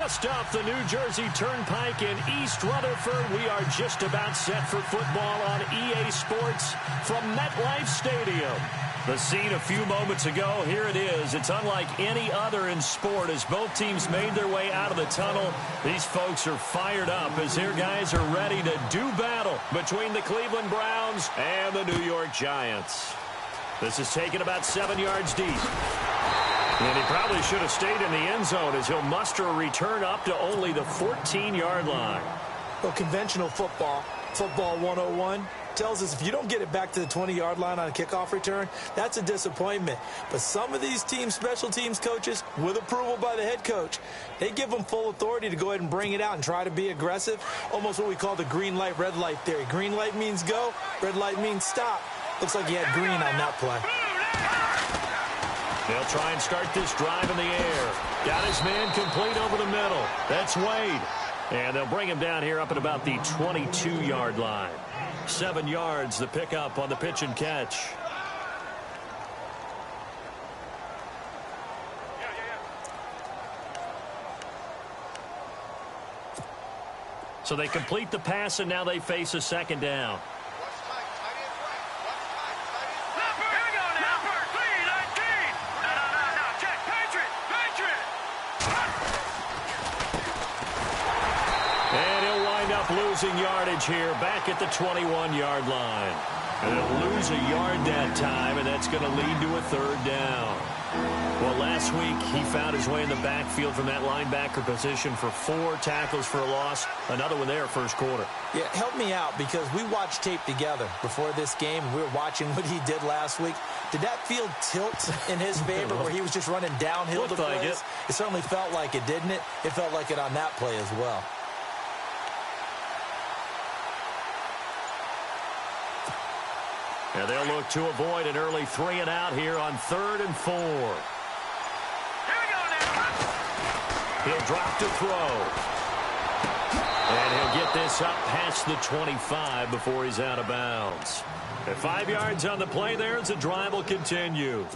Just off the New Jersey Turnpike in East Rutherford, we are just about set for football on EA Sports from MetLife Stadium. The scene a few moments ago, here it is. It's unlike any other in sport as both teams made their way out of the tunnel. These folks are fired up as their guys are ready to do battle between the Cleveland Browns and the New York Giants. This is taken about 7 yards deep. And he probably should have stayed in the end zone as he'll muster a return up to only the 14-yard line. Well, conventional football 101, tells us if you don't get it back to the 20-yard line on a kickoff return, that's a disappointment. But some of these teams, special teams coaches, with approval by the head coach, they give them full authority to go ahead and bring it out and try to be aggressive. Almost what we call the green light, red light theory. Green light means go, red light means stop. Looks like he had green on that play. They'll try and start this drive in the air. Got his man complete over the middle. That's Wade. And they'll bring him down here up at about the 22-yard line. 7 yards, the pickup on the pitch and catch. So they complete the pass, and now they face a second down. Losing yardage here back at the 21-yard line. And they'll lose a yard that time, and that's going to lead to a third down. Well, last week he found his way in the backfield from that linebacker position for 4 tackles for a loss. Another one there first quarter. Yeah, help me out because we watched tape together before this game. We were watching what he did last week. Did that field tilt in his favor where he was just running downhill to plays? Like It certainly felt like it, didn't it? It felt like it on that play as well. And they'll look to avoid an early 3 and out here on 3rd and 4. Here we go now. He'll drop to throw. And he'll get this up past the 25 before he's out of bounds. At 5 yards on the play there as the drive will continue.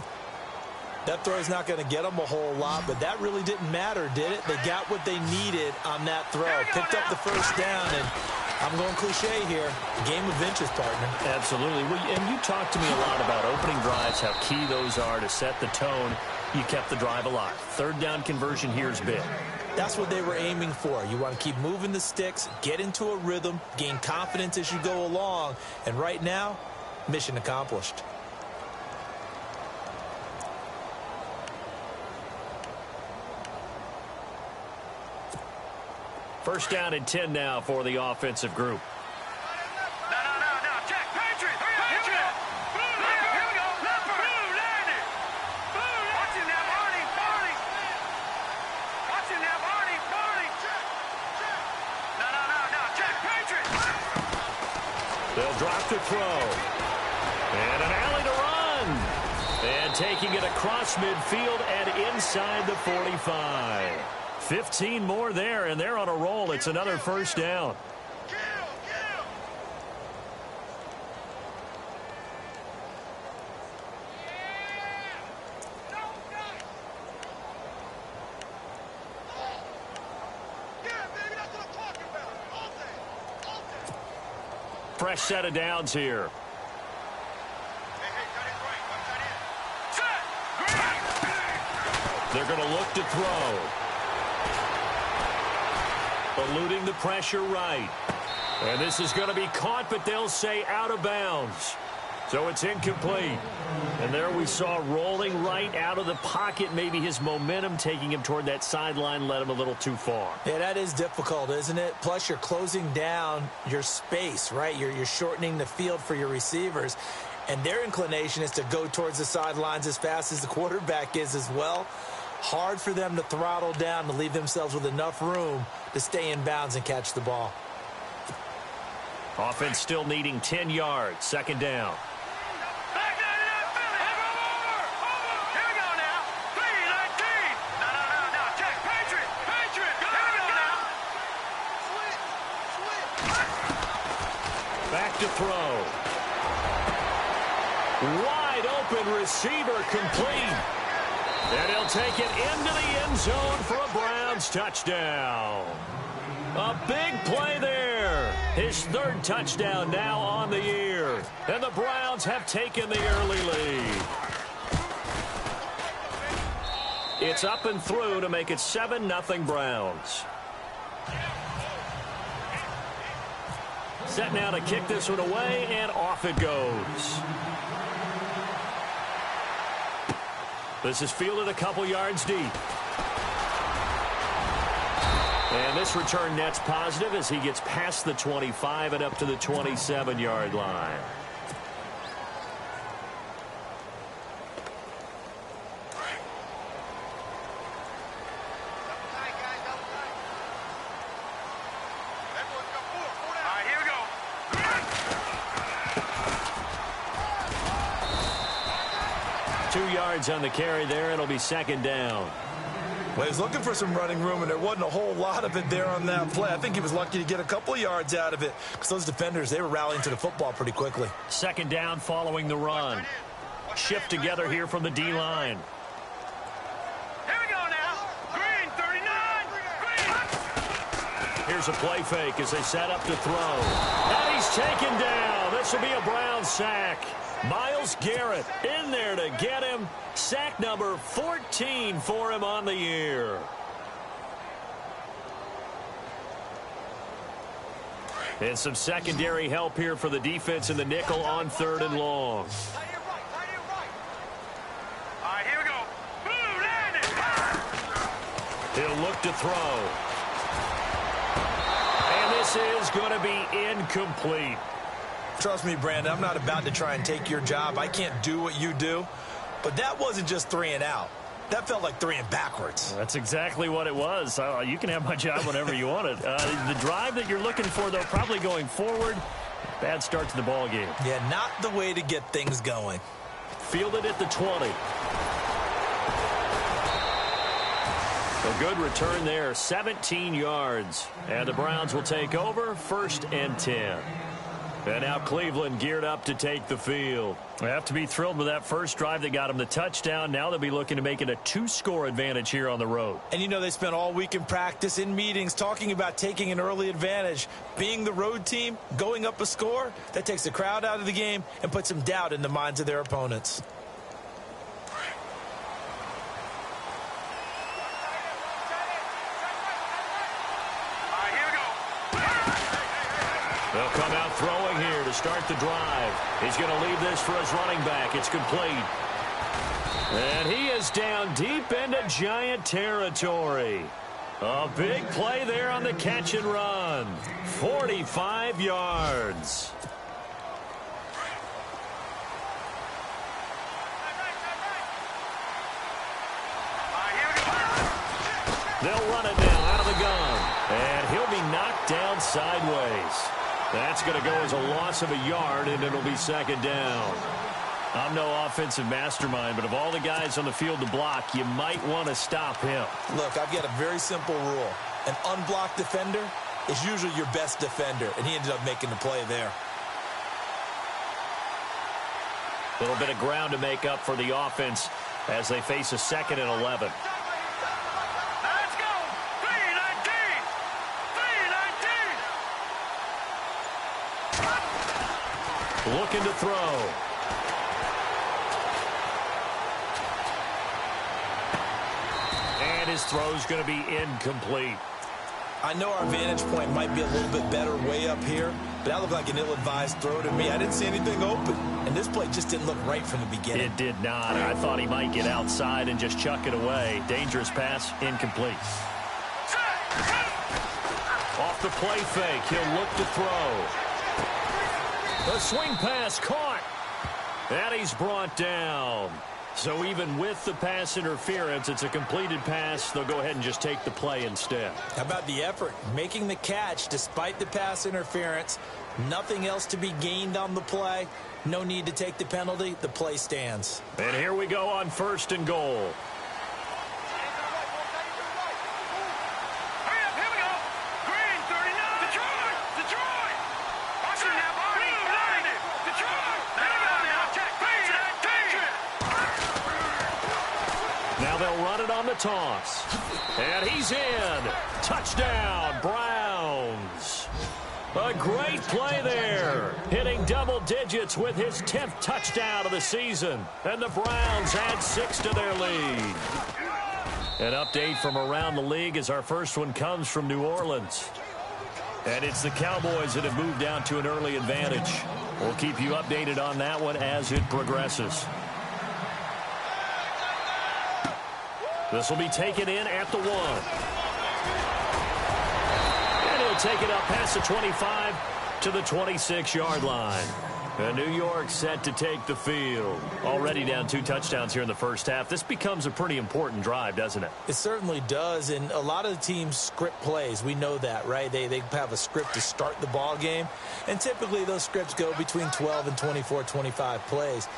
That throw's not going to get them a whole lot, but that really didn't matter, did it? They got what they needed on that throw. Picked up the first down, and I'm going cliche here. Game of inches, partner. Absolutely. Well, and you talked to me a lot about opening drives, how key those are to set the tone. You kept the drive alive. Third down conversion here is big. That's what they were aiming for. You want to keep moving the sticks, get into a rhythm, gain confidence as you go along. And right now, mission accomplished. First down and 10 now for the offensive group. No, check, Patriot. Here we go. Landed. Watch him now, Barney. Watch him now, Barney. No, check, Patriot. They'll drop to throw. And an alley to run. And taking it across midfield and inside the 45. 15 more there, and they're on a roll. It's another first down. Fresh set of downs here. They're going to look to throw. Eluding the pressure right. And this is going to be caught, but they'll say out of bounds. So it's incomplete. And there we saw rolling right out of the pocket. Maybe his momentum taking him toward that sideline led him a little too far. Yeah, that is difficult, isn't it? Plus, you're closing down your space, right? You're shortening the field for your receivers. And their inclination is to go towards the sidelines as fast as the quarterback is as well. Hard for them to throttle down to leave themselves with enough room to stay in bounds and catch the ball. Offense still needing 10 yards. Second down. Back to throw. Wide open receiver complete. And he'll take it into the end zone for a Browns touchdown. A big play there. His third touchdown now on the year. And the Browns have taken the early lead. It's up and through to make it 7-0 Browns. Set now to kick this one away, and off it goes. This is fielded a couple yards deep. And this return net's positive as he gets past the 25 and up to the 27-yard line. On the carry there, it'll be second down. Well, he's looking for some running room, and there wasn't a whole lot of it there on that play. I think he was lucky to get a couple of yards out of it because those defenders, they were rallying to the football pretty quickly. Second down following the run. Shift together here from the D-line. Here we go now. Green, 39. Green. Here's a play fake as they set up to throw. And he's taken down. This will be a Browns sack. Myles Garrett in there to get him. Sack number 14 for him on the year. And some secondary help here for the defense in the nickel on 3rd and long. All right, here we go. Boom, landed. He'll look to throw. And this is going to be incomplete. Trust me, Brandon, I'm not about to try and take your job. I can't do what you do. But that wasn't just 3 and out. That felt like 3 and backwards. That's exactly what it was. You can have my job whenever you want it. The drive that you're looking for, though, probably going forward. Bad start to the ball game. Yeah, not the way to get things going. Fielded at the 20. A good return there, 17 yards. And the Browns will take over, 1st and 10. And now Cleveland geared up to take the field. They have to be thrilled with that first drive that got them the touchdown. Now they'll be looking to make it a 2-score advantage here on the road. And you know they spent all week in practice, in meetings, talking about taking an early advantage. Being the road team, going up a score, that takes the crowd out of the game and puts some doubt in the minds of their opponents. They'll come out throwing here to start the drive. He's going to leave this for his running back. It's complete. And he is down deep into Giant territory. A big play there on the catch and run. 45 yards. They'll run it now out of the gun. And he'll be knocked down sideways. That's going to go as a loss of a yard, and it'll be second down. I'm no offensive mastermind, but of all the guys on the field to block, you might want to stop him. Look, I've got a very simple rule. An unblocked defender is usually your best defender, and he ended up making the play there. A little bit of ground to make up for the offense as they face a 2nd and 11. Let's go. 319. 319. Looking to throw. And his throw's going to be incomplete. I know our vantage point might be a little bit better way up here, but that looked like an ill-advised throw to me. I didn't see anything open, and this play just didn't look right from the beginning. It did not. I thought he might get outside and just chuck it away. Dangerous pass, incomplete. Off the play fake, he'll look to throw. The swing pass caught. And he's brought down. So even with the pass interference, it's a completed pass. They'll go ahead and just take the play instead. How about the effort? Making the catch despite the pass interference. Nothing else to be gained on the play. No need to take the penalty. The play stands. And here we go on 1st and goal. toss. And he's in. Touchdown, Browns. A great play there. Hitting double digits with his 10th touchdown of the season. And the Browns add 6 to their lead. An update from around the league as our first one comes from New Orleans. And it's the Cowboys that have moved down to an early advantage. We'll keep you updated on that one as it progresses. This will be taken in at the 1. And he'll take it up past the 25 to the 26-yard line. And New York set to take the field. Already down 2 touchdowns here in the first half. This becomes a pretty important drive, doesn't it? It certainly does, and a lot of the teams script plays. We know that, right? They have a script to start the ball game, and typically those scripts go between 12 and 24, 25 plays.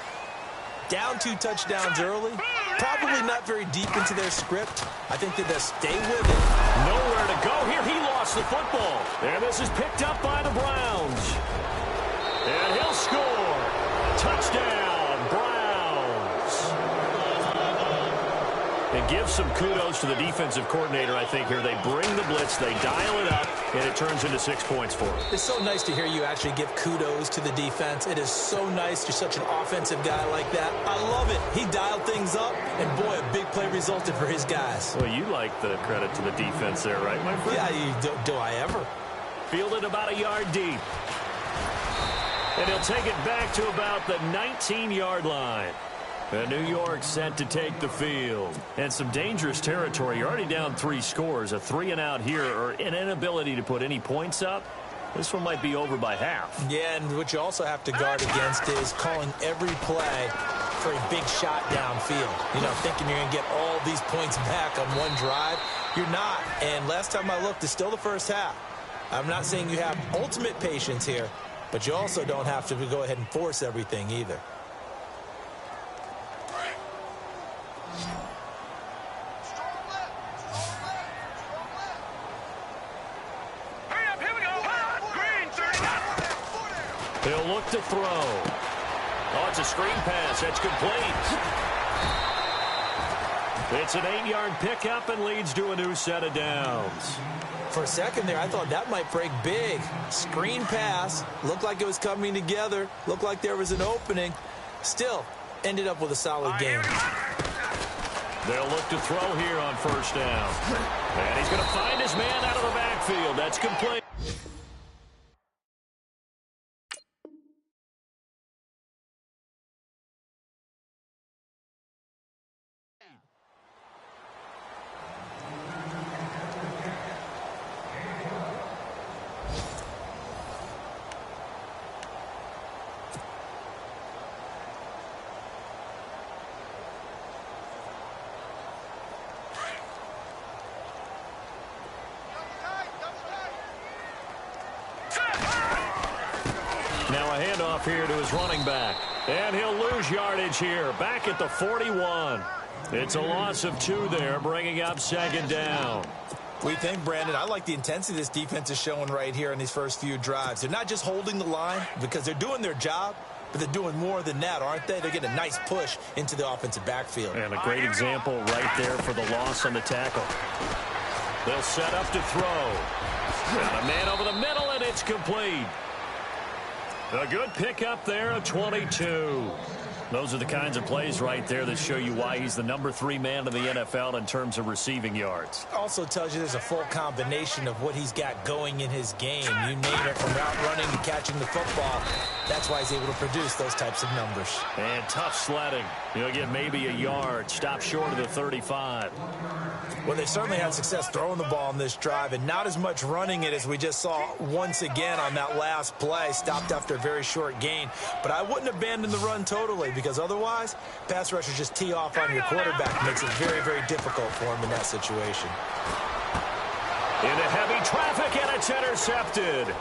Down 2 touchdowns early, probably not very deep into their script. I think that they'll stay with it. Nowhere to go here. He lost the football. And this is picked up by the Browns. And he'll score. Touchdown, Browns. It gives some kudos to the defensive coordinator, I think, here. They bring the blitz, they dial it up, and it turns into 6 points for them. It's so nice to hear you actually give kudos to the defense. It is so nice. You're such an offensive guy like that. I love it. He dialed things up, and boy, a big play resulted for his guys. Well, you like the credit to the defense there, right, my friend? Yeah, do I ever? Fielded about a yard deep. And he'll take it back to about the 19-yard line. And New York set to take the field. And some dangerous territory. You're already down 3 scores. A 3-and-out here, or an inability to put any points up. This one might be over by half. Yeah, and what you also have to guard against is calling every play for a big shot downfield. You know, thinking you're going to get all these points back on one drive. You're not. And last time I looked, it's still the first half. I'm not saying you have ultimate patience here, but you also don't have to go ahead and force everything either. Hurry up, here we go. Green, 30. He'll look to throw. Oh, it's a screen pass. That's complete. It's an 8-yard pickup and leads to a new set of downs. For a second there, I thought that might break big. Screen pass. Looked like it was coming together. Looked like there was an opening. Still, ended up with a solid game. They'll look to throw here on first down. And he's going to find his man out of the backfield. That's complete. Now a handoff here to his running back. And he'll lose yardage here. Back at the 41. It's a loss of 2 there, bringing up second down. We think, Brandon, I like the intensity this defense is showing right here in these first few drives. They're not just holding the line because they're doing their job, but they're doing more than that, aren't they? They're getting a nice push into the offensive backfield. And a great example right there for the loss on the tackle. They'll set up to throw. And a man over the middle, and it's complete. A good pickup there of 22. Those are the kinds of plays right there that show you why he's the number 3 man in the NFL in terms of receiving yards. Also tells you there's a full combination of what he's got going in his game. You name it, from route running to catching the football. That's why he's able to produce those types of numbers. And tough sledding. He'll get maybe a yard. Stop short of the 35. Well, they certainly had success throwing the ball on this drive, and not as much running it as we just saw once again on that last play. Stopped after a very short gain. But I wouldn't abandon the run totally, because otherwise, pass rushers just tee off on your quarterback. Makes it very, very difficult for him in that situation. Into heavy traffic, and it's intercepted.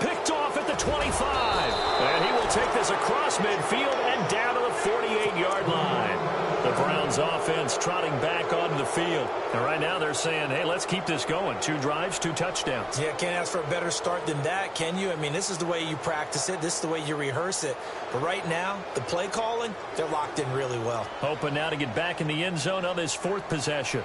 Picked off at the 25. And he will take this across midfield and down to the 48-yard line. The Browns offense trotting back onto the field. And right now they're saying, hey, let's keep this going. 2 drives, 2 touchdowns. Yeah, can't ask for a better start than that, can you? I mean, this is the way you practice it. This is the way you rehearse it. But right now, the play calling, they're locked in really well. Hoping now to get back in the end zone on this 4th possession.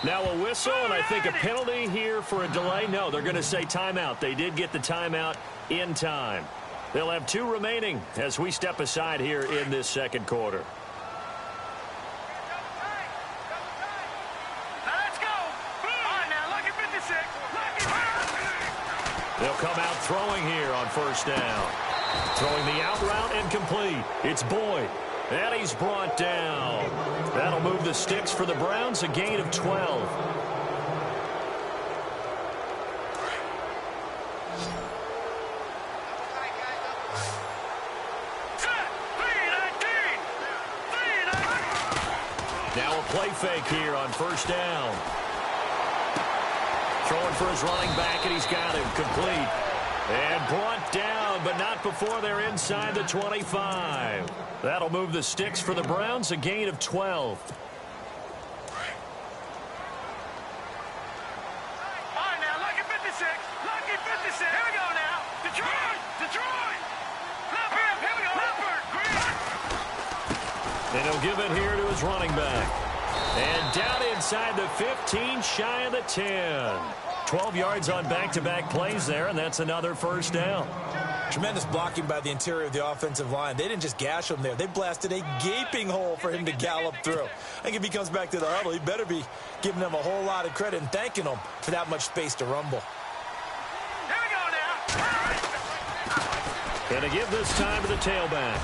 Now a whistle, and I think a penalty here for a delay. No, they're going to say timeout. They did get the timeout in time. They'll have 2 remaining as we step aside here in this 2nd quarter. Let's go. All right, now, lucky 56. They'll come out throwing here on 1st down. Throwing the out route and complete. It's Boyd. And he's brought down. That'll move the sticks for the Browns, a gain of 12. Now a play fake here on 1st down. Throwing for his running back, and he's got him complete. And brought down, but not before they're inside the 25. That'll move the sticks for the Browns, a gain of 12. All right, now, lucky 56. Lucky 56. Here we go now. Detroit. Detroit. Leopard. Here we go. Leopard. Green. And he'll give it here to his running back. And down inside the 15, shy of the 10. 12 yards on back-to-back plays there, and that's another 1st down. Tremendous blocking by the interior of the offensive line. They didn't just gash him there. They blasted a gaping hole for him to gallop through. I think if he comes back to the huddle, he better be giving them a whole lot of credit and thanking them for that much space to rumble. Here we go now. Going to give this time to the tailback.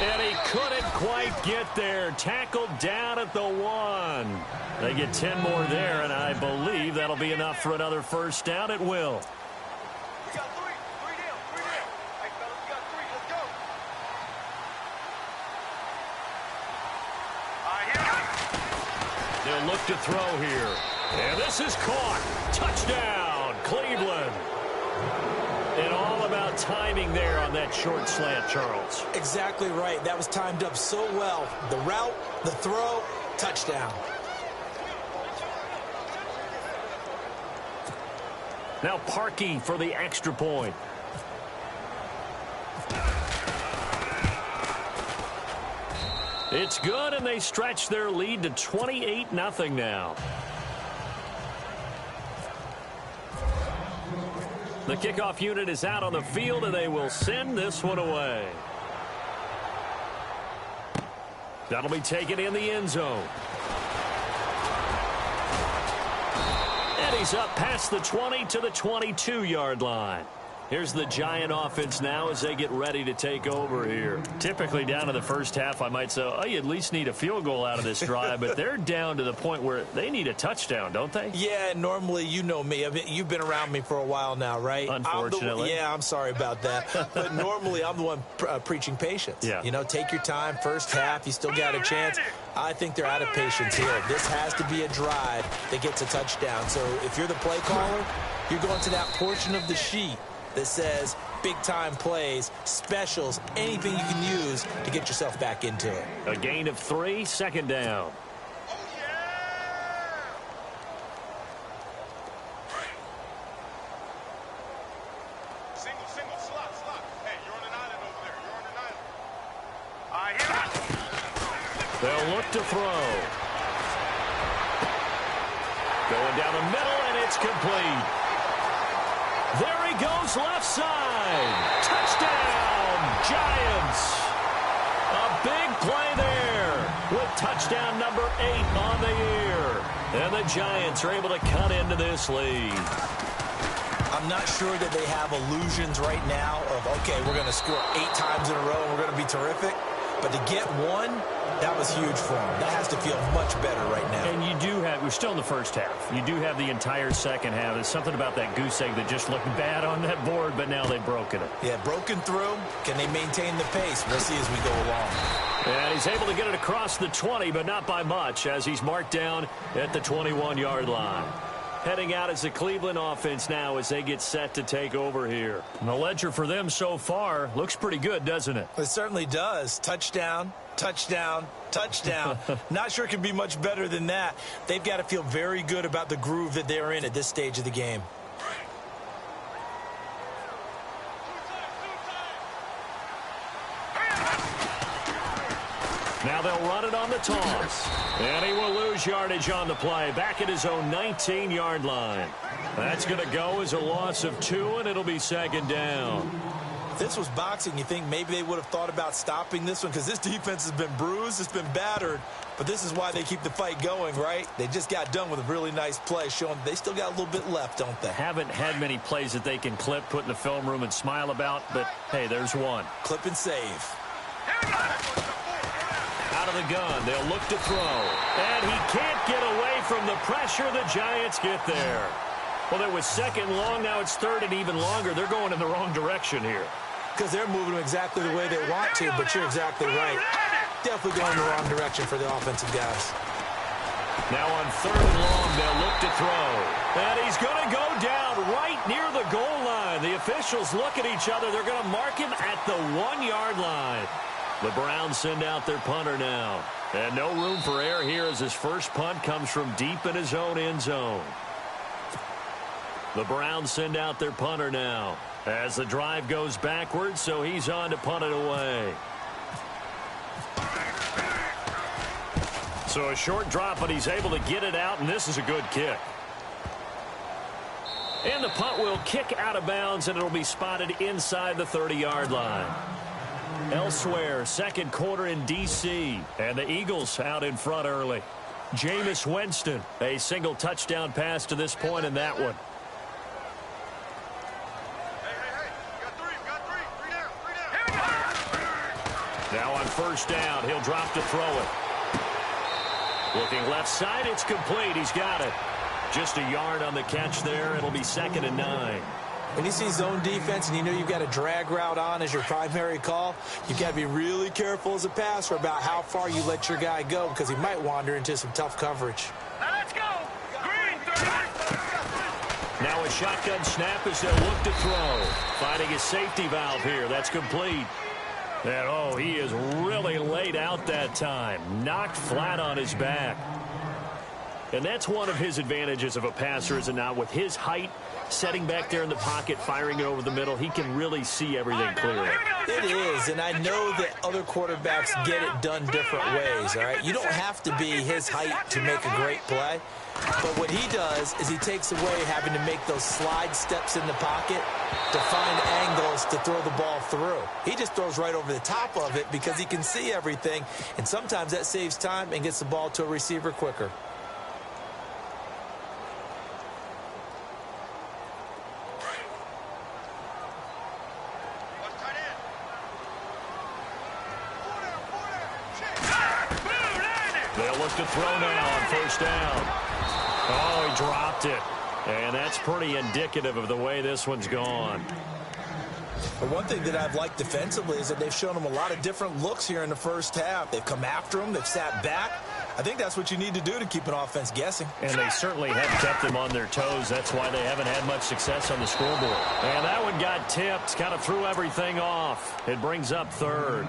And he couldn't quite get there. Tackled down at the 1. They get 10 more there, and I believe that'll be enough for another 1st down. It will. We got 3. 3 down. 3 down. Hey, fellas, we got 3. Let's go. All right, here we go. They'll look to throw here. And this is caught. Touchdown, Cleveland. And all about timing there on that short slant, Charles. Exactly right. That was timed up so well. The route, the throw, touchdown. Now Parkey for the extra point. It's good, and they stretch their lead to 28-0 now. The kickoff unit is out on the field, and they will send this one away. That'll be taken in the end zone. And he's up past the 20 to the 22-yard line. Here's the Giant offense now as they get ready to take over here. Typically down to the first half, I might say, oh, you at least need a field goal out of this drive, but they're down to the point where they need a touchdown, don't they? Yeah, normally, you know me. You've been around me for a while now, right? Unfortunately. I'm sorry about that. But normally, I'm the one preaching patience. Yeah. You know, take your time, first half, you still got a chance. I think they're out of patience here. This has to be a drive that gets a touchdown. So if you're the play caller, you're going to that portion of the sheet that says big-time plays, specials, anything you can use to get yourself back into it. A gain of 3, 2nd down. Single, slot. Hey, you're on an island over there. You're on an island. All right, here. They'll look to throw. Going down the middle, and it's complete. There he goes, left side. Touchdown, Giants. A big play there with touchdown number 8 on the year. And the Giants are able to cut into this lead. I'm not sure that they have illusions right now of, okay, we're going to score 8 times in a row and we're going to be terrific. But to get one, that was huge for them. That has to feel much better right now. And you do have, we're still in the first half. You do have the entire second half. There's something about that goose egg that just looked bad on that board, but now they've broken it. Yeah, broken through. Can they maintain the pace? We'll see as we go along. And he's able to get it across the 20, but not by much, as he's marked down at the 21-yard line. Heading out as the Cleveland offense now as they get set to take over here. And the ledger for them so far looks pretty good, doesn't it? It certainly does. Touchdown, touchdown, touchdown. Not sure it can be much better than that. They've got to feel very good about the groove that they're in at this stage of the game. Now they'll run it on the toss. And he will lose yardage on the play. Back at his own 19-yard line. That's going to go as a loss of 2, and it'll be second down. If this was boxing, you think maybe they would have thought about stopping this one, because this defense has been bruised, it's been battered, but this is why they keep the fight going, right? They just got done with a really nice play, showing they still got a little bit left, don't they? Haven't had many plays that they can clip, put in the film room, and smile about, but, hey, there's one. Clip and save. Out of the gun, they'll look to throw. And he can't get away from the pressure. The Giants get there. Well, it was second long. Now it's third and even longer. They're going in the wrong direction here. Because they're moving exactly the way they want to, but you're exactly right. Definitely going in the wrong direction for the offensive guys. Now on third and long, they'll look to throw. And he's going to go down right near the goal line. The officials look at each other. They're going to mark him at the 1-yard line. The Browns send out their punter now. And no room for error here as his first punt comes from deep in his own end zone. The Browns send out their punter now as the drive goes backwards, so he's on to punt it away. So a short drop, but he's able to get it out, and this is a good kick. And the punt will kick out of bounds, and it'll be spotted inside the 30-yard line. Elsewhere, second quarter in D.C., and the Eagles out in front early. Jameis Winston, a single touchdown pass to this point in that one. Now on first down, he'll drop to throw it. Looking left side, it's complete. He's got it. Just a yard on the catch there. It'll be second and 9. When you see zone defense and you know you've got a drag route on as your primary call, you've got to be really careful as a passer about how far you let your guy go, because he might wander into some tough coverage. Now let's go. Green, 30. Now a shotgun snap as they'll look to throw. Finding his safety valve here. That's complete. And, oh, he is really laid out that time. Knocked flat on his back. And that's one of his advantages of a passer, is it not? With his height, setting back there in the pocket, firing it over the middle, he can really see everything clearly. It is, and I know that other quarterbacks get it done different ways, all right? You don't have to be his height to make a great play. But what he does is he takes away having to make those slide steps in the pocket to find angles to throw the ball through. He just throws right over the top of it because he can see everything, and sometimes that saves time and gets the ball to a receiver quicker. They'll look to throw now on first down. Oh, he dropped it. And that's pretty indicative of the way this one's gone. But one thing that I've liked defensively is that they've shown him a lot of different looks here in the first half. They've come after him. They've sat back. I think that's what you need to do to keep an offense guessing. And they certainly have kept them on their toes. That's why they haven't had much success on the scoreboard. And that one got tipped. Kind of threw everything off. It brings up third.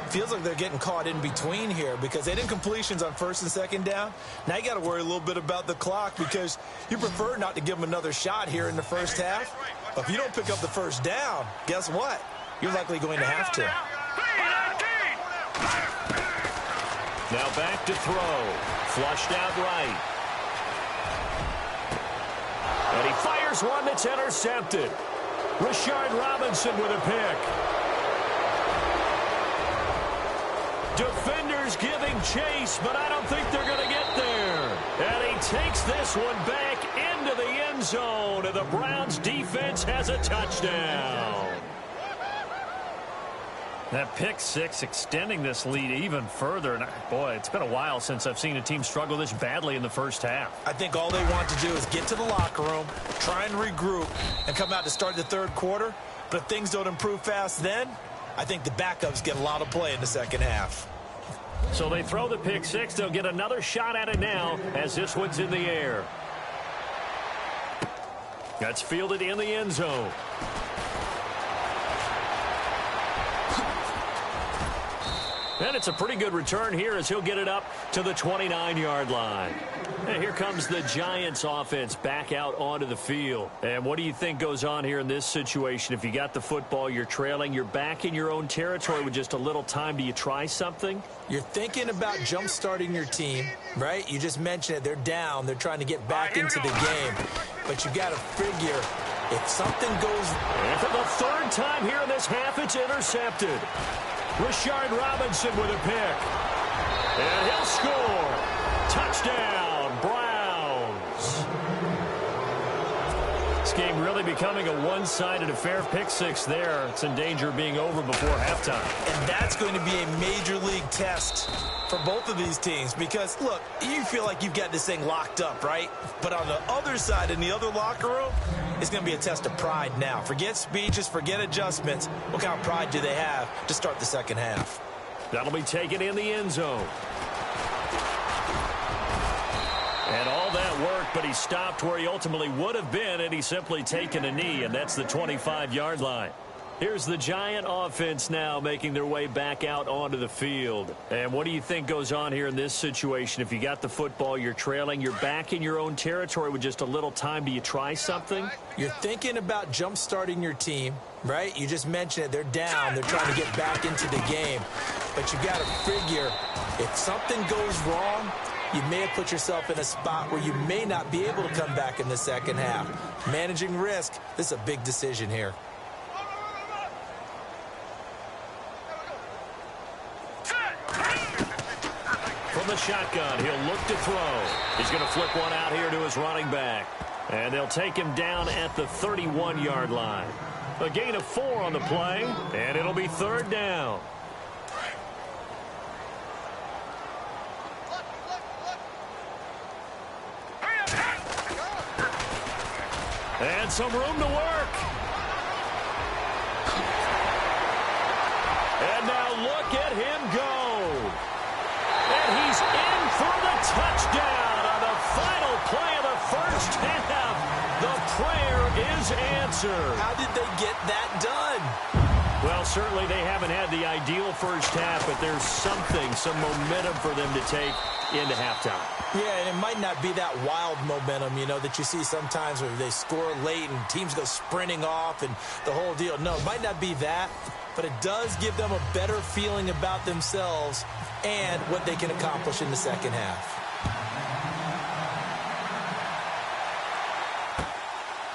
Feels like they're getting caught in between here because they didn't completions on first and second down. Now you got to worry a little bit about the clock because you prefer not to give them another shot here in the first half. But if you don't pick up the first down, guess what? You're likely going to have to. Now back to throw. Flushed out right. And he fires one that's intercepted. Rashard Robinson with a pick. Defenders giving chase, but I don't think they're going to get there. takes this one back into the end zone, and the Browns defense has a touchdown. That pick six extending this lead even further. And boy, it's been a while since I've seen a team struggle this badly in the first half. I think all they want to do is get to the locker room, try and regroup, and come out to start the third quarter. But if things don't improve fast then, I think the backups get a lot of play in the second half. So they throw the pick six. They'll get another shot at it now as this one's in the air. That's fielded in the end zone. And it's a pretty good return here as he'll get it up to the 29-yard line. And here comes the Giants offense back out onto the field. And what do you think goes on here in this situation? If you got the football, you're trailing, you're back in your own territory with just a little time. Do you try something? You're thinking about jump-starting your team, right? You just mentioned it. They're down. They're trying to get back into the game. But you got to figure if something goes... And for the third time here in this half, it's intercepted. Rashard Robinson with a pick. And he'll score. Touchdown, Browns. This game really becoming a one-sided affair. Pick six there. It's in danger of being over before halftime. And that's going to be a major league test for both of these teams because, look, you feel like you've got this thing locked up, right? But on the other side, in the other locker room, it's going to be a test of pride now. Forget speeches, forget adjustments. What kind of pride do they have to start the second half? That'll be taken in the end zone. And all that work, but he stopped where he ultimately would have been, and he's simply taken a knee, and that's the 25-yard line. Here's the Giant offense now making their way back out onto the field. And what do you think goes on here in this situation? If you got the football, you're trailing, you're back in your own territory with just a little time. Do you try something? You're thinking about jump-starting your team, right? You just mentioned it. They're down. They're trying to get back into the game. But you got to figure if something goes wrong, you may have put yourself in a spot where you may not be able to come back in the second half. Managing risk, this is a big decision here. From the shotgun, he'll look to throw. He's going to flip one out here to his running back. And they'll take him down at the 31-yard line. A gain of 4 on the play, and it'll be third down. And some room to work. And now look at him go. And he's in for the touchdown on the final play of the first half. The prayer is answered. How did they get that done? Well, certainly they haven't had the ideal first half, but there's something, some momentum for them to take into halftime. Yeah, and it might not be that wild momentum, you know, that you see sometimes where they score late and teams go sprinting off and the whole deal. No, it might not be that, but it does give them a better feeling about themselves and what they can accomplish in the second half.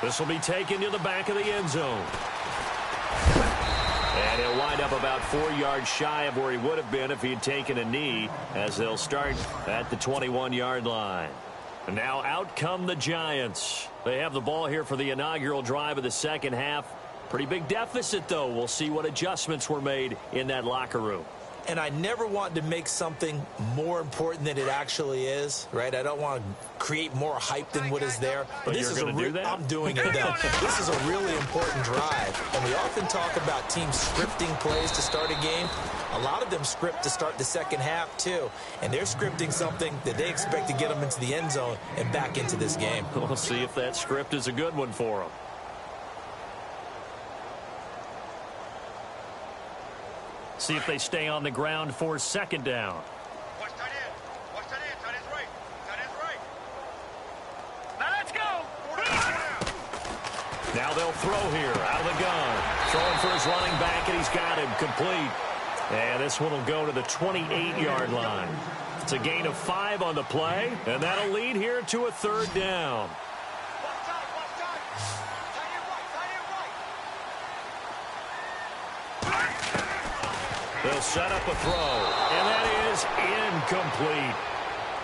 This will be taken to the back of the end zone. And he'll wind up about 4 yards shy of where he would have been if he had taken a knee, as they'll start at the 21-yard line. And now out come the Giants. They have the ball here for the inaugural drive of the second half. Pretty big deficit, though. We'll see what adjustments were made in that locker room. And I never want to make something more important than it actually is, right? I don't want to create more hype than what is there. But this is do that? I'm doing it, though. This is a really important drive. And we often talk about teams scripting plays to start a game. A lot of them script to start the second half, too. And they're scripting something that they expect to get them into the end zone and back into this game. We'll see if that script is a good one for them. See if they stay on the ground for second down. Watch tight end. Watch tight end. Tight end's right. Tight end's right. Now let's go. Now they'll throw here out of the gun. Throwing for his running back, and he's got him complete. And this one will go to the 28-yard line. It's a gain of 5 on the play, and that'll lead here to a third down. They'll set up a throw, and that is incomplete.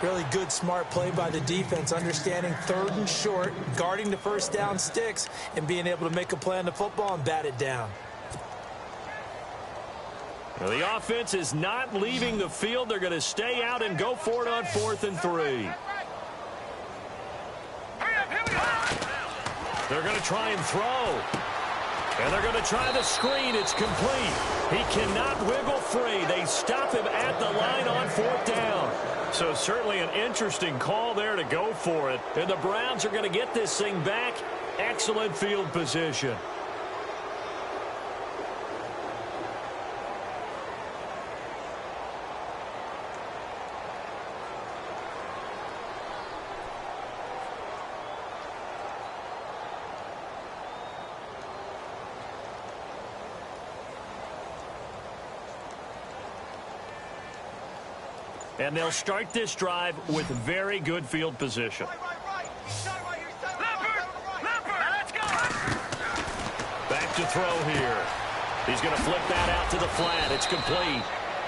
Really good, smart play by the defense, understanding third and short, guarding the first down sticks, and being able to make a play on the football and bat it down. Well, the offense is not leaving the field. They're going to stay out and go for it on 4th and 3. They're going to try and throw. And they're going to try the screen. It's complete. He cannot wiggle free. They stop him at the line on 4th down. So certainly an interesting call there to go for it. And the Browns are going to get this thing back. Excellent field position. And they'll start this drive with very good field position. Back to throw here. He's going to flip that out to the flat. It's complete.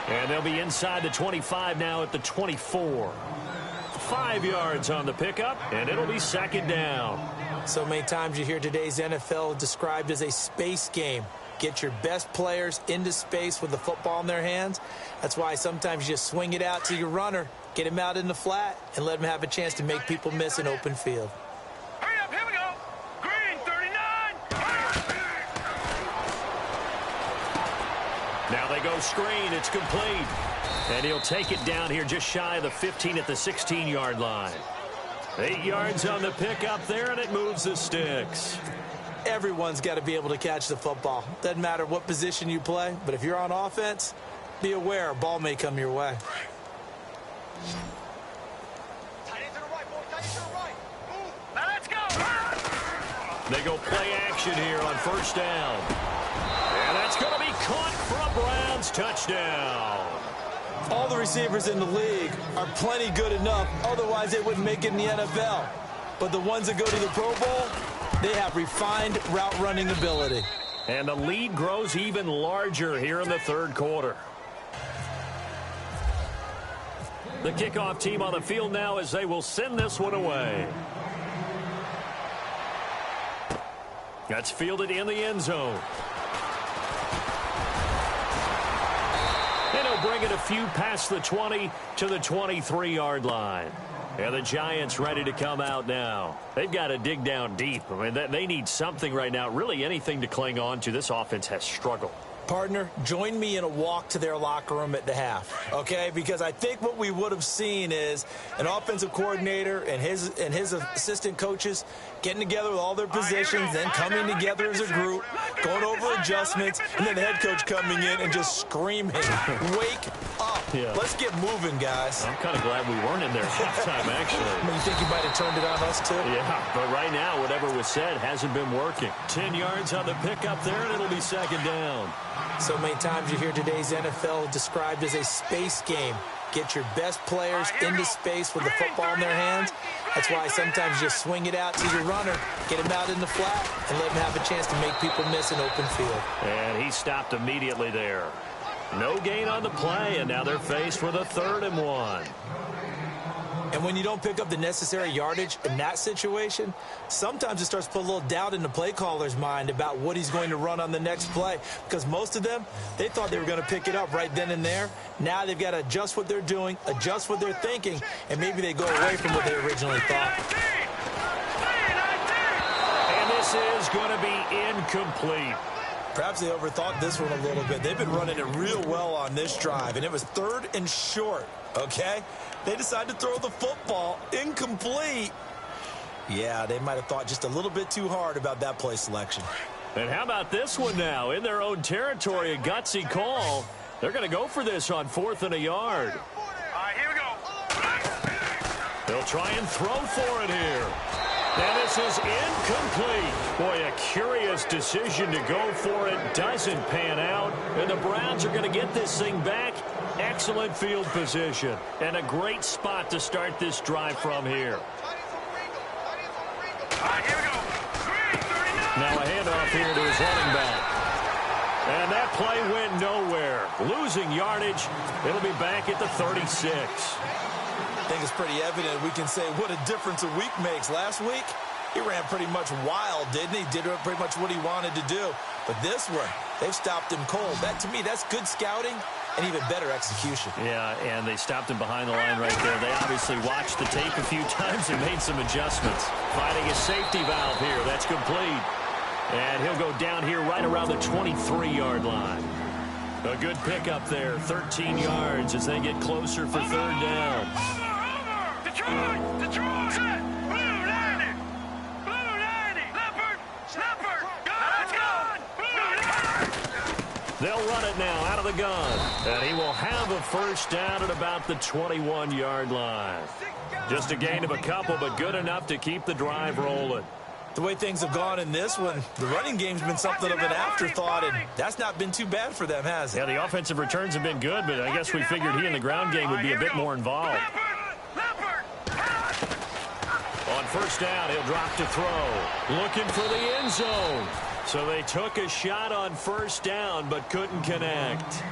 And they'll be inside the 25 now at the 24. 5 yards on the pickup, and it'll be 2nd down. So many times you hear today's NFL described as a space game. Get your best players into space with the football in their hands. That's why sometimes you just swing it out to your runner, get him out in the flat, and let him have a chance to make people miss an open field. Hurry up, here we go. Green, 39. Now they go screen. It's complete. And he'll take it down here just shy of the 15 at the 16-yard line. 8 yards on the pickup there, and it moves the sticks. Everyone's got to be able to catch the football. Doesn't matter what position you play, but if you're on offense, be aware a ball may come your way. Now let's go. They go play action here on 1st down. And that's going to be caught for a Browns touchdown. All the receivers in the league are plenty good enough, otherwise they wouldn't make it in the NFL. But the ones that go to the Pro Bowl, they have refined route running ability. And the lead grows even larger here in the 3rd quarter. The kickoff team on the field now as they will send this one away. That's fielded in the end zone. And he'll bring it a few past the 20 to the 23-yard line. And the Giants ready to come out now. They've got to dig down deep. I mean, they need something right now, really anything to cling on to. This offense has struggled. Partner, join me in a walk to their locker room at the half, okay? Because I think what we would have seen is an offensive coordinator and his assistant coaches getting together with all their positions, then coming together as a group, going over adjustments, and then the head coach coming in and just screaming, wake up. Yeah. Let's get moving, guys. I'm kind of glad we weren't in there halftime, actually. I mean, you think you might have turned it on us, too? Yeah, but right now, whatever was said hasn't been working. 10 yards on the pickup there, and it'll be 2nd down. So many times you hear today's NFL described as a space game. Get your best players into space with the football in their hands. That's why sometimes you just swing it out to your runner, get him out in the flat, and let him have a chance to make people miss an open field. And he stopped immediately there. No gain on the play, and now they're faced with a 3rd and 1. And when you don't pick up the necessary yardage in that situation, sometimes it starts to put a little doubt in the play caller's mind about what he's going to run on the next play. Because most of them, they thought they were going to pick it up right then and there. Now they've got to adjust what they're doing, adjust what they're thinking, and maybe they go away from what they originally thought. And this is going to be incomplete. Perhaps they overthought this one a little bit. They've been running it real well on this drive, and it was 3rd and short, okay? They decided to throw the football incomplete. Yeah, they might have thought just a little bit too hard about that play selection. And how about this one now? In their own territory, a gutsy call. They're going to go for this on 4th and a yard. All right, here we go. They'll try and throw for it here. And this is incomplete. Boy, a curious decision to go for it. Doesn't pan out. And the Browns are going to get this thing back. Excellent field position. And a great spot to start this drive from here. All right, here we go. Green, 39. Now a handoff here to his running back. And that play went nowhere. Losing yardage. It'll be back at the 36. I think it's pretty evident. We can say what a difference a week makes. Last week, he ran pretty much wild, didn't he? Did pretty much what he wanted to do. But this one, they've stopped him cold. That, to me, that's good scouting and even better execution. Yeah, and they stopped him behind the line right there. They obviously watched the tape a few times and made some adjustments. Finding a safety valve here. That's complete. And he'll go down here right around the 23-yard line. A good pickup there, 13 yards as they get closer for third down. Detroit! Detroit! Set! Blue 90! Blue 90! Leopard! Leopard! Go! Let's go! Blue 90! They'll run it now out of the gun. And he will have a first down at about the 21-yard line. Just a gain of a couple, but good enough to keep the drive rolling. The way things have gone in this one, the running game's been something of an afterthought, and that's not been too bad for them, has it? Yeah, the offensive returns have been good, but I guess we figured he in the ground game would be a bit more involved. On first down, he'll drop to throw. Looking for the end zone. So they took a shot on first down, but couldn't connect.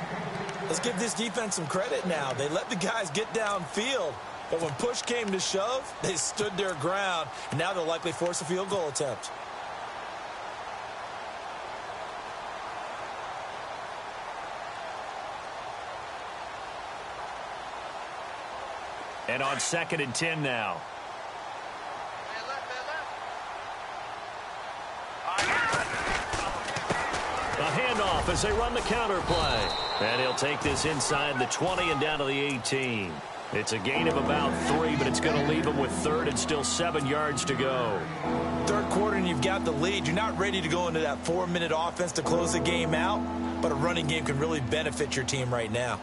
Let's give this defense some credit now. They let the guys get downfield. But when push came to shove, they stood their ground, and now they'll likely force a field goal attempt. And on 2nd and 10 now. A handoff as they run the counter play. And he'll take this inside the 20 and down to the 18. It's a gain of about 3, but it's going to leave them with third and still 7 yards to go. Third quarter and you've got the lead. You're not ready to go into that 4-minute offense to close the game out, but a running game can really benefit your team right now.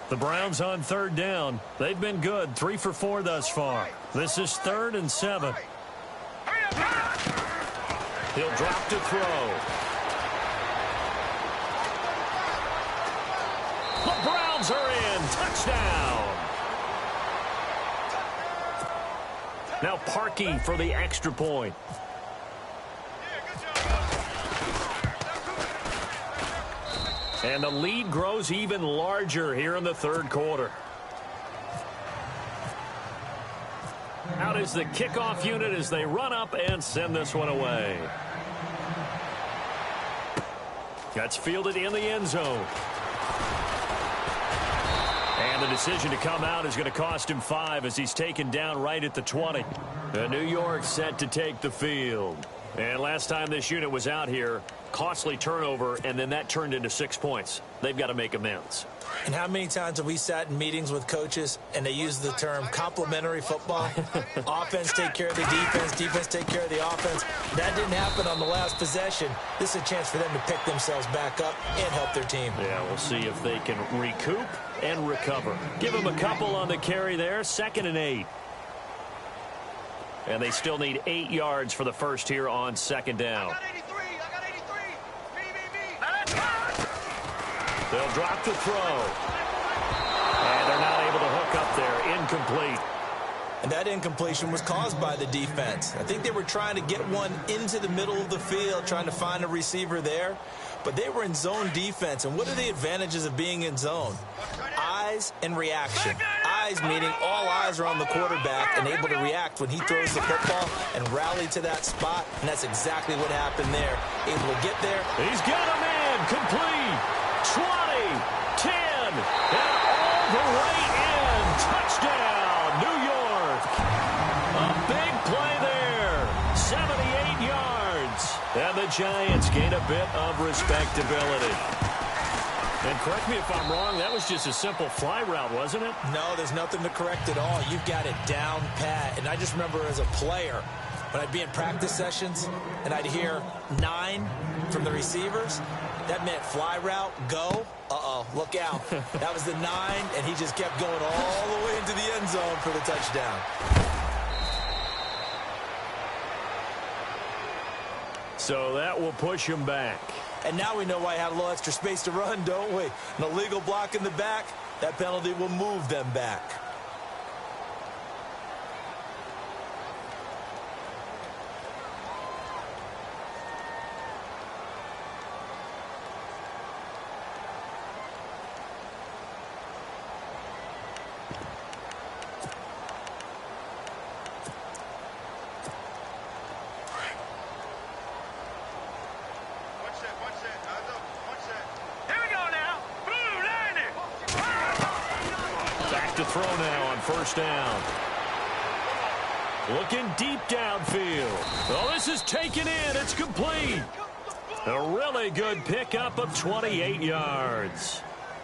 The Browns on third down. They've been good, 3 for 4 thus far. This is 3rd and 7. He'll drop to throw. The Browns are in. Touchdown. Now Parkey for the extra point. And the lead grows even larger here in the third quarter. Out is the kickoff unit as they run up and send this one away. That's fielded in the end zone. And the decision to come out is going to cost him 5 as he's taken down right at the 20. New York set to take the field. And last time this unit was out here, costly turnover, and then that turned into 6 points. They've got to make amends. And how many times have we sat in meetings with coaches and they use the term complementary football? Offense take care of the defense, defense take care of the offense. That didn't happen on the last possession. This is a chance for them to pick themselves back up and help their team. Yeah, we'll see if they can recoup and recover. Give them a couple on the carry there, 2nd and 8. And they still need 8 yards for the first here on 2nd down. I got 83. Me. They'll drop to throw. And they're not able to hook up there. Incomplete. And that incompletion was caused by the defense. I think they were trying to get one into the middle of the field, trying to find a receiver there. But they were in zone defense. And what are the advantages of being in zone? Eyes and reaction. Eyes meaning all eyes are on the quarterback and able to react when he throws the football and rally to that spot. And that's exactly what happened there. Able to get there. He's got a man. Complete. 20, 10, and all the way in. Touchdown, New York. A big play there. 78 yards. And the Giants gain a bit of respectability. And correct me if I'm wrong, that was just a simple fly route, wasn't it? No, there's nothing to correct at all. You've got it down pat. And I just remember as a player, when I'd be in practice sessions and I'd hear 9 from the receivers, that meant fly route, go. Uh-oh, look out. That was the 9, and he just kept going all the way into the end zone for the touchdown. So that will push him back. And now we know why he had a little extra space to run, don't we? An illegal block in the back, that penalty will move them back. throw now on first down. Looking deep downfield. Oh, this is taken in. It's complete. A really good pickup of 28 yards.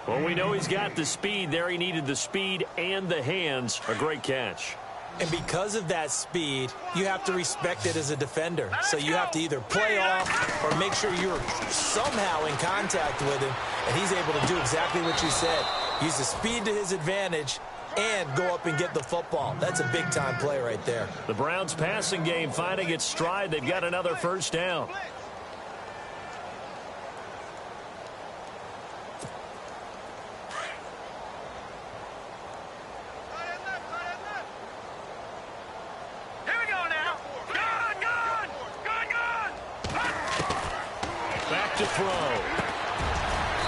Well, we know he's got the speed there. He needed the speed and the hands. A great catch. And because of that speed, you have to respect it as a defender. So you have to either play off or make sure you're somehow in contact with him. And he's able to do exactly what you said. Use the speed to his advantage and go up and get the football. That's a big-time play right there. The Browns' passing game finding its stride. They've got another first down. Here we go now. Gone. Back to throw.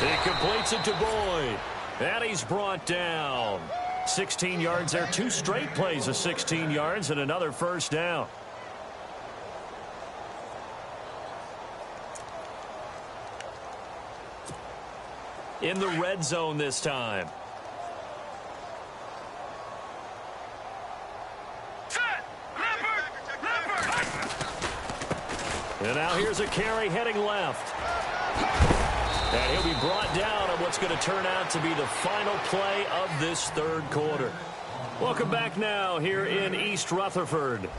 He completes it to Boyd. And he's brought down. 16 yards there. 2 straight plays of 16 yards and another first down. In the red zone this time. Set. Leopard. And now here's a carry heading left. And he'll be brought down on what's going to turn out to be the final play of this third quarter. Welcome back now here in East Rutherford.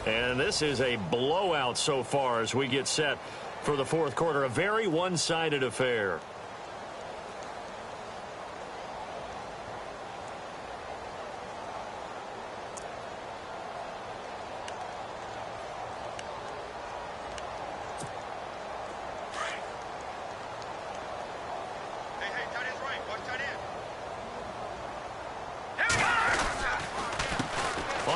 And this is a blowout so far as we get set for the fourth quarter. A very one-sided affair.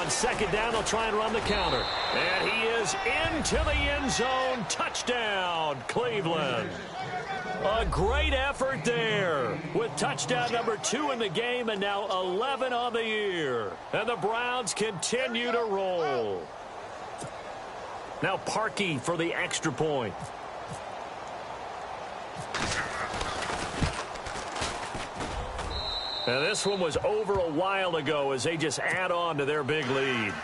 Second down, they'll try and run the counter. And he is into the end zone. Touchdown, Cleveland. A great effort there with touchdown number 2 in the game and now 11 on the year. And the Browns continue to roll. Now Parkey for the extra point. Now this one was over a while ago as they just add on to their big lead.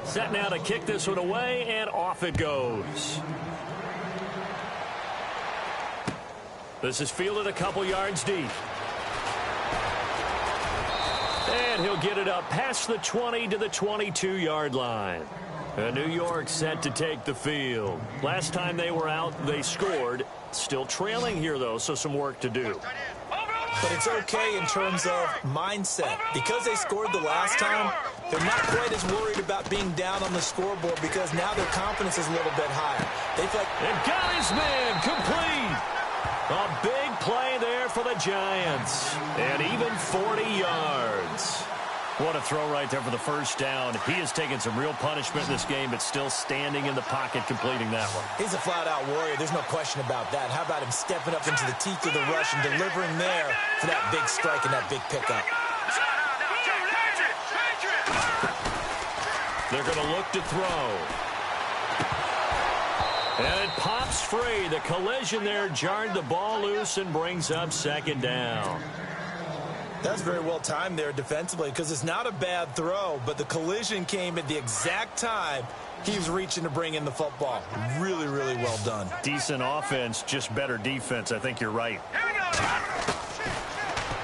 Set now to kick this one away, and off it goes. This is fielded a couple yards deep. And he'll get it up past the 20 to the 22-yard line. And New York set to take the field. Last time they were out, they scored. Still trailing here, though, so some work to do. But it's okay in terms of mindset. Because they scored the last time, they're not quite as worried about being down on the scoreboard because now their confidence is a little bit higher. They feel like... And got his man complete. A big play there for the Giants. And even 40 yards. What a throw right there for the first down. He has taken some real punishment in this game, but still standing in the pocket completing that one. He's a flat-out warrior. There's no question about that. How about him stepping up into the teeth of the rush and delivering there for that big strike and that big pickup? They're going to look to throw. And it pops free. The collision there jarred the ball loose and brings up second down. That's very well timed there defensively because it's not a bad throw, but the collision came at the exact time he was reaching to bring in the football. Really, really well done. Decent offense, just better defense. I think you're right.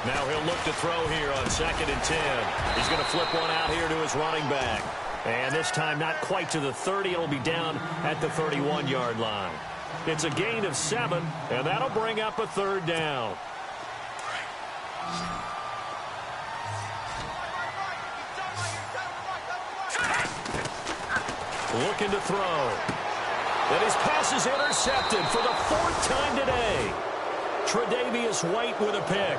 Now he'll look to throw here on 2nd and 10. He's going to flip one out here to his running back. And this time not quite to the 30. It'll be down at the 31-yard line. It's a gain of 7, and that'll bring up a third down. Looking to throw. And his pass is intercepted for the 4th time today. Tre'Davious White with a pick.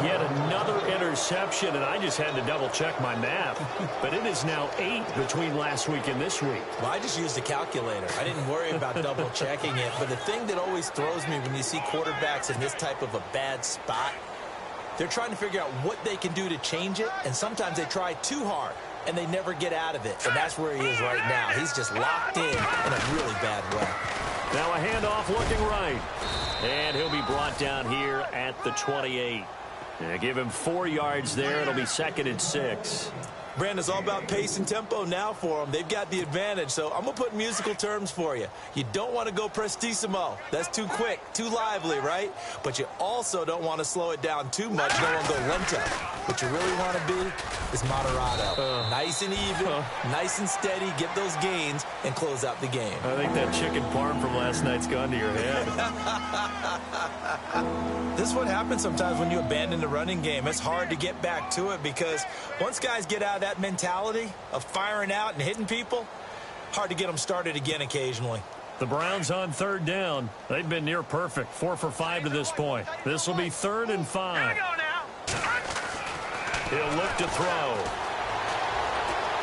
Yet another interception, and I just had to double-check my math. But it is now 8 between last week and this week. Well, I just used a calculator. I didn't worry about double-checking it. But the thing that always throws me when you see quarterbacks in this type of a bad spot, they're trying to figure out what they can do to change it, and sometimes they try too hard, and they never get out of it. And that's where he is right now. He's just locked in a really bad way. Now a handoff looking right. And he'll be brought down here at the 28. Yeah, give him 4 yards there. It'll be 2nd and 6. Brandon, it's all about pace and tempo now for them. They've got the advantage, so I'm going to put musical terms for you. You don't want to go prestissimo. That's too quick, too lively, right? But you also don't want to slow it down too much. You don't want to go lento. What you really want to be is moderato. Nice and even, nice and steady, get those gains, and close out the game. I think that chicken parm from last night's gone to your head. This is what happens sometimes when you abandon the running game. It's hard to get back to it because once guys get out of that mentality of firing out and hitting people, hard to get them started again occasionally. The Browns on 3rd down. They've been near perfect, 4 for 5 to this point. This will be 3rd and 5. Here we go now. He'll look to throw.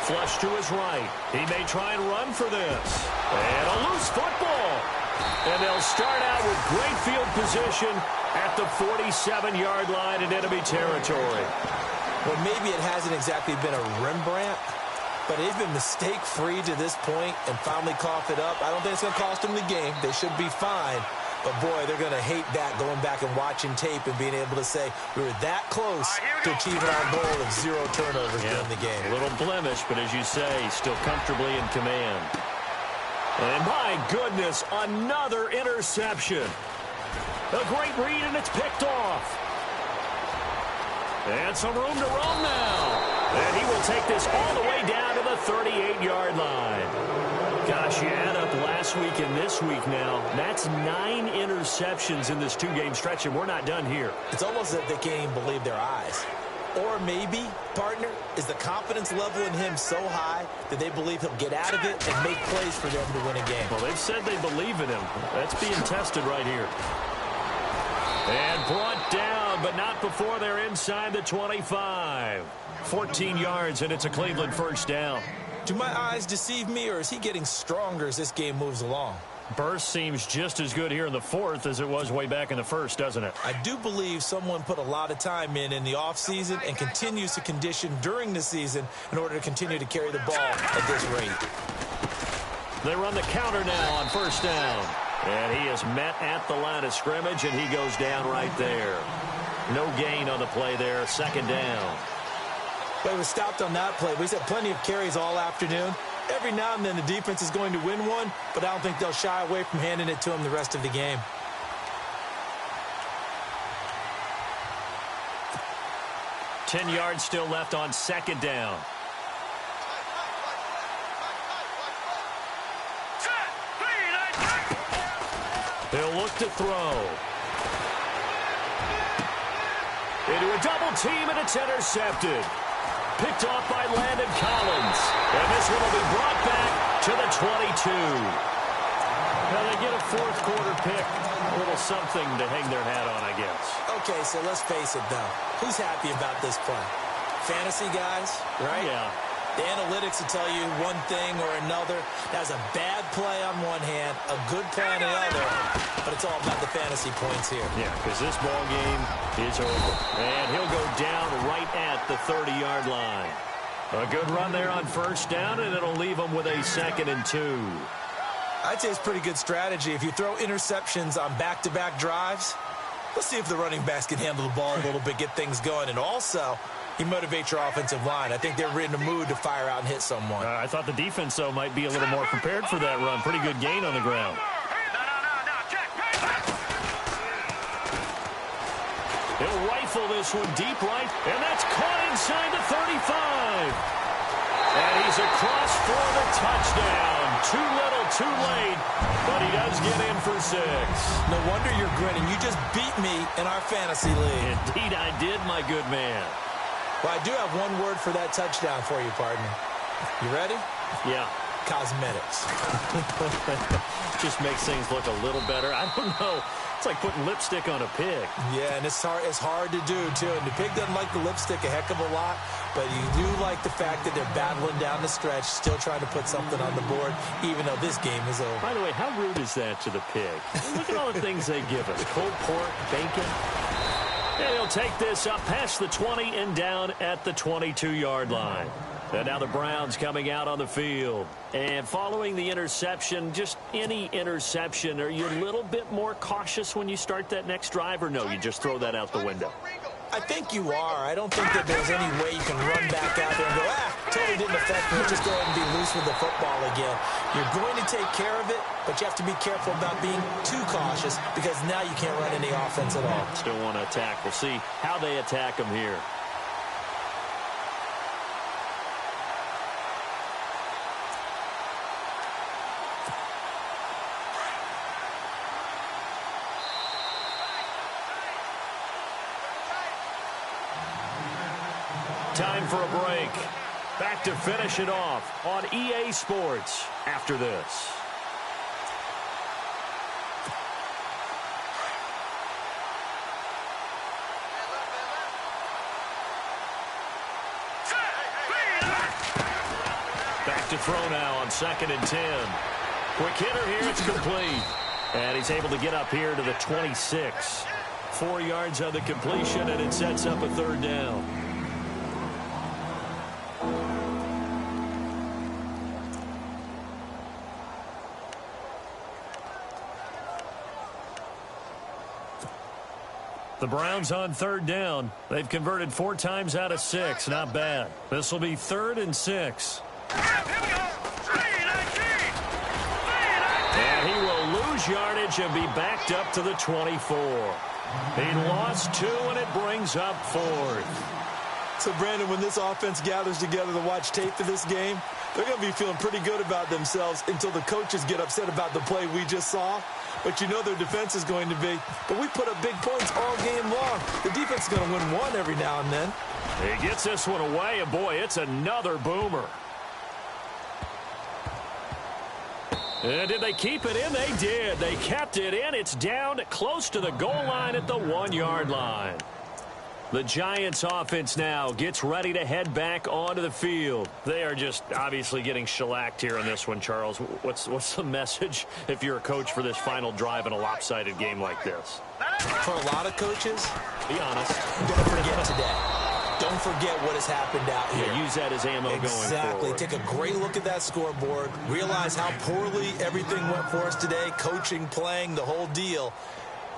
Flush to his right. He may try and run for this. And a loose football. And they'll start out with great field position at the 47-yard line in enemy territory. Well, maybe it hasn't exactly been a Rembrandt, but they've been mistake-free to this point and finally cough it up. I don't think it's going to cost them the game. They should be fine. But, boy, they're going to hate that, going back and watching tape and being able to say we were that close to achieving our goal of 0 turnovers during the game. A little blemish, but as you say, still comfortably in command. And, my goodness, another interception. A great read, and it's picked off. And some room to roam now. And he will take this all the way down to the 38-yard line. Gosh, you add up last week and this week now. That's 9 interceptions in this 2-game stretch, and we're not done here. It's almost as if they can't even believe their eyes. Or maybe, partner, is the confidence level in him so high that they believe he'll get out of it and make plays for them to win a game. Well, they've said they believe in him. That's being tested right here. And brought down, but not before they're inside the 25. 14 yards, and it's a Cleveland 1st down. Do my eyes deceive me, or is he getting stronger as this game moves along? Burst seems just as good here in the 4th as it was way back in the 1st, doesn't it? I do believe someone put a lot of time in the offseason and continues to condition during the season in order to continue to carry the ball at this rate. They run the counter now on 1st down. And he is met at the line of scrimmage, and he goes down right there. No gain on the play there, 2nd down. But he was stopped on that play. But he's had plenty of carries all afternoon. Every now and then the defense is going to win one, but I don't think they'll shy away from handing it to him the rest of the game. Ten yards still left on 2nd down. He'll look to throw. Into a double team, and it's intercepted. Picked off by Landon Collins. And this one will be brought back to the 22. Now they get a 4th quarter pick. A little something to hang their hat on, I guess. Okay, so let's face it, though. Who's happy about this play? Fantasy guys, right? Yeah. The analytics will tell you one thing or another. That's a bad play on one hand, a good play on the other, but it's all about the fantasy points here. Yeah, because this ball game is over. And he'll go down right at the 30-yard line. A good run there on 1st down, and it'll leave them with a 2nd and 2. I'd say it's pretty good strategy. If you throw interceptions on back-to-back drives, let's see if the running backs can handle the ball a little bit, get things going, and also you motivate your offensive line. I think they're in a mood to fire out and hit someone. I thought the defense, though, might be a little more prepared for that run. Pretty good gain on the ground. He'll rifle this one deep right, and that's caught inside the 35. And he's across for the touchdown. Too little, too late, but he does get in for 6. No wonder you're grinning. You just beat me in our fantasy league. Indeed I did, my good man. Well, I do have one word for that touchdown for you, partner. You ready? Yeah. Cosmetics. Just makes things look a little better. I don't know. It's like putting lipstick on a pig. Yeah, and it's hard to do, too. And the pig doesn't like the lipstick a heck of a lot, but you do like the fact that they're battling down the stretch, still trying to put something on the board, even though this game is over. By the way, how rude is that to the pig? Look at all the things they give us. Cold pork, bacon. And he'll take this up past the 20 and down at the 22-yard line. And now the Browns coming out on the field. And following the interception, just any interception, are you a little bit more cautious when you start that next drive, or no, you just throw that out the window? I think you are. I don't think that there's any way you can run back out there and go, totally didn't affect me. Just go ahead and be loose with the football again. You're going to take care of it, but you have to be careful about being too cautious because now you can't run any offense at all. Still want to attack. We'll see how they attack him here. Time for a break. Back to finish it off on EA Sports after this. Back to throw now on 2nd and 10. Quick hitter here, it's complete. And he's able to get up here to the 26. 4 yards on the completion, and it sets up a 3rd down. The Browns on 3rd down. They've converted 4 times out of 6. Not bad. This will be 3rd and 6. And he will lose yardage and be backed up to the 24. He lost 2, and it brings up 4th. So, Brandon, when this offense gathers together to watch tape for this game, they're going to be feeling pretty good about themselves until the coaches get upset about the play we just saw. But you know their defense is going to be. But we put up big points all game long. The defense is going to win one every now and then. He gets this one away, and boy, it's another boomer. And did they keep it in? They did. They kept it in. It's down close to the goal line at the 1-yard line. The Giants offense now gets ready to head back onto the field. They are just obviously getting shellacked here in this one, Charles. What's the message if you're a coach for this final drive in a lopsided game like this? For a lot of coaches, be honest, don't forget today. Don't forget what has happened out here. Yeah, use that as ammo going forward. Exactly. Take a great look at that scoreboard. Realize how poorly everything went for us today. Coaching, playing, the whole deal.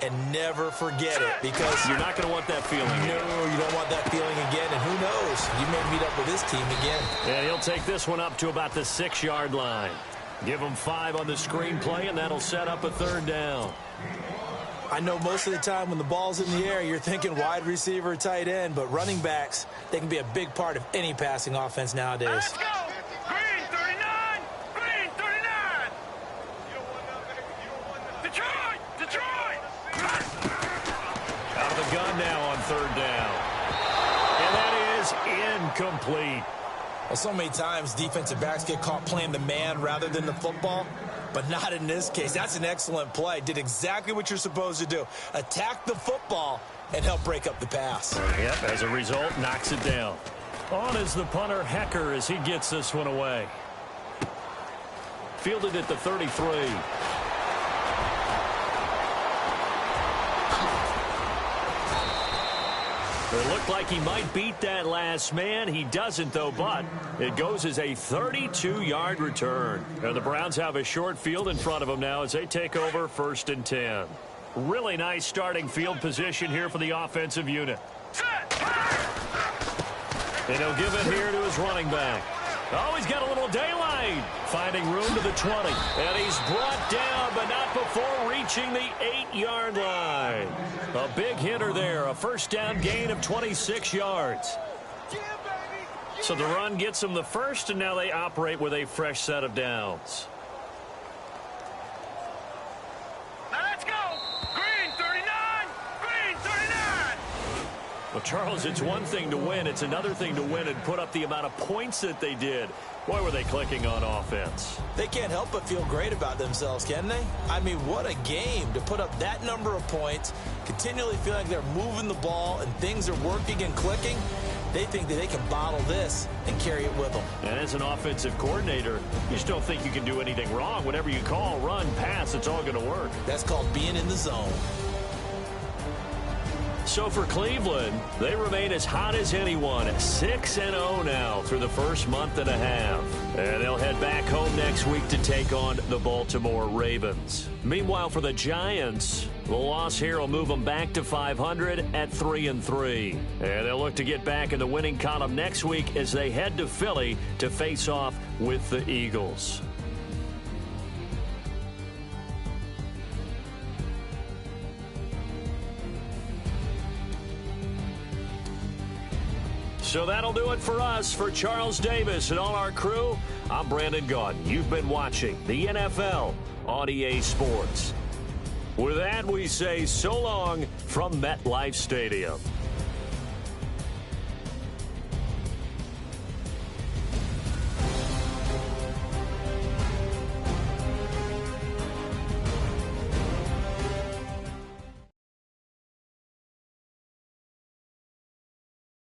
And never forget it, because you're not going to want that feeling. No, you don't want that feeling again. And who knows? You may meet up with this team again. Yeah, he'll take this one up to about the 6-yard line. Give him 5 on the screenplay, and that'll set up a 3rd down. I know most of the time when the ball's in the air, you're thinking wide receiver, tight end, but running backs, they can be a big part of any passing offense nowadays. Let's go! Green 39! Green 39! Detroit! Detroit! Out of the gun now on 3rd down. And that is incomplete. Well, so many times defensive backs get caught playing the man rather than the football, but not in this case. That's an excellent play. Did exactly what you're supposed to do. Attack the football and help break up the pass. Yep, as a result, knocks it down. On is the punter, Hecker, as he gets this one away. Fielded at the 33. It looked like he might beat that last man. He doesn't, though, but it goes as a 32-yard return. And the Browns have a short field in front of them now as they take over 1st and 10. Really nice starting field position here for the offensive unit. And he'll give it here to his running back. Oh, he's got a little daylight. Finding room to the 20. And he's brought down, but not before reaching the 8-yard line. A big hitter there. A 1st down gain of 26 yards. So the run gets them the 1st, and now they operate with a fresh set of downs. Well, Charles, it's one thing to win. It's another thing to win and put up the amount of points that they did. Boy, were they clicking on offense. They can't help but feel great about themselves, can they? I mean, what a game to put up that number of points, continually feel like they're moving the ball and things are working and clicking. They think that they can bottle this and carry it with them. And as an offensive coordinator, you just don't think you can do anything wrong. Whatever you call, run, pass, it's all going to work. That's called being in the zone. So for Cleveland, they remain as hot as anyone, 6-0 now through the first month and a half. And they'll head back home next week to take on the Baltimore Ravens. Meanwhile, for the Giants, the loss here will move them back to 500 at 3-3. And they'll look to get back in the winning column next week as they head to Philly to face off with the Eagles. So that'll do it for us. For Charles Davis and all our crew, I'm Brandon Gaudin. You've been watching the NFL on EA Sports. With that, we say so long from MetLife Stadium.